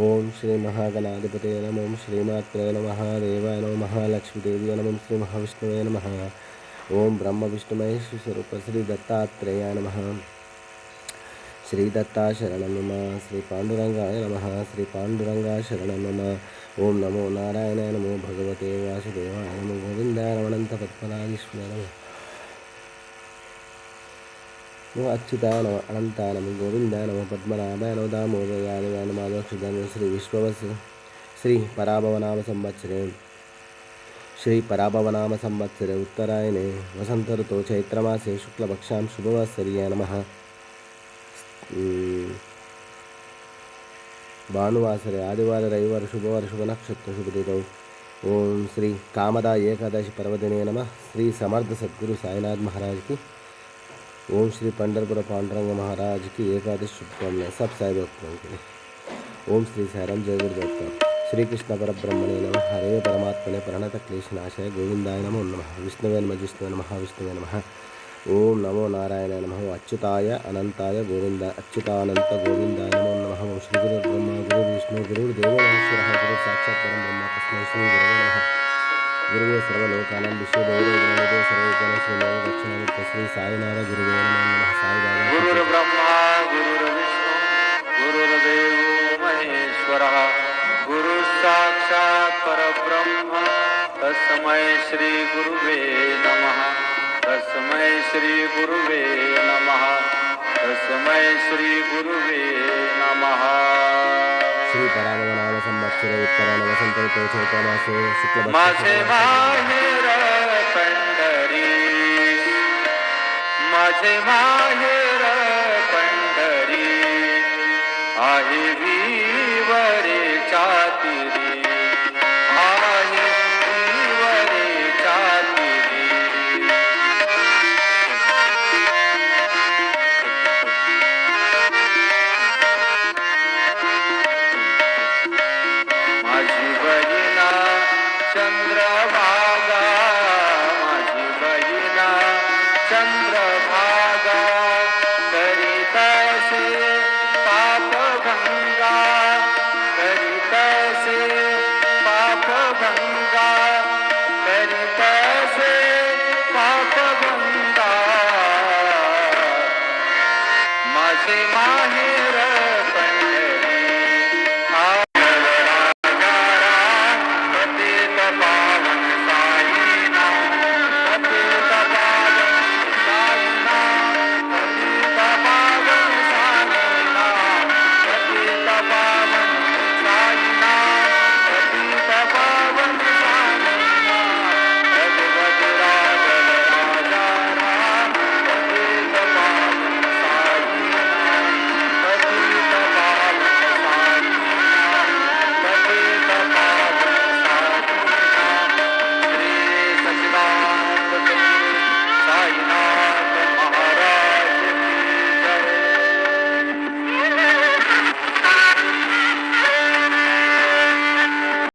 ఓం శ్రీ మహాగణాధిపతే నమః. ఓం శ్రీమాత్రే నమః. దేవాయ నమః. మహాలక్ష్మీదేవ్యై నమః. శ్రీ మహావిష్ణువే నమః. ఓం బ్రహ్మ విష్ణు మహేశ్వర స్వరూప శ్రీ దత్తాత్రేయాయ నమః. శ్రీ దత్తా శరణం మమ. శ్రీ పాండురంగాయ నమః. శ్రీ పాండురంగా శరణం మమ. ఓం నమో నారాయణాయ నమో భగవతే వాసుదేవాయ నమో గోవిందాయ అనంత పద్మనాభీశ్వరాయ నమః. నమో అచ్యుతాయ నమ అనంతాయ నమ గోవిందాయ నమ పద్మనాభాయ నమ దామోదరాయ నమ మాధవక్షుదాయ శ్రీ శ్రీ పరాభవనామ సంవత్సరే ఉత్తరాయణే వసంత ఋతో చైత్రమాసే శుక్లపక్షాం శుభవాసర్యాయ నమః. భానువాసరే ఆదివార రవివార శుభవార శుభ నక్షత్ర శుభదినౌ. ఓం శ్రీ కామదా ఏకాదశి పర్వదినే నమః. శ్రీ సమర్థ సద్గురు సాయినాథ్ మహారాజ్కి. ओम श्री पंढरपुर पांडुरंग महाराज की एकादशी शुभकामनाएं सब साई भक्तों के लिए. ओम श्री साईराम जय गुरुदत्ता. श्री कृष्ण परब्रह्मणे नमः. हरे परमात्मने प्रणत क्लेशनाशाय गोविंदाय नमो नमः. विष्णुवे नमः. जिष्णुवे नमः. विष्णुवे नमः. ओम नमो नारायणाय नमः. अच्युताय अनंताय गोविंद अच्युतानंत गोविंदाय नमो नमः. ओम श्री गुरु ब्रह्मा गुरु विष्णु गुरुर्देवो महेश्वरः गुरु साक्षात् परं ब्रह्म तस्मै श्री गुरवे नमः. गुरुवे सर्वलोकानां विश्वदेवो गणपते सर्वविघ्नानां श्रीमेव दक्षिणामूर्ते श्री साईनाथ गुरुवे नमः. साई बाबा गुरुर्ब्रह्मा गुरुर्विष्णु गुरुर्देवो महेश्वरः गुरु साक्षात् परब्रह्म तस्मै श्री गुरुवे नमः. तस्मै श्री गुरुवे नमः. तस्मै श्री गुरुवे नमः. श्री पराभवनाम संवत्सरे उत्तरायण वसंत ऋतौ चैत्रमासे शुक्लपक्षे माझे माहेर पंढरी माझे माहेर पंढरी आहे विवरे चातिरी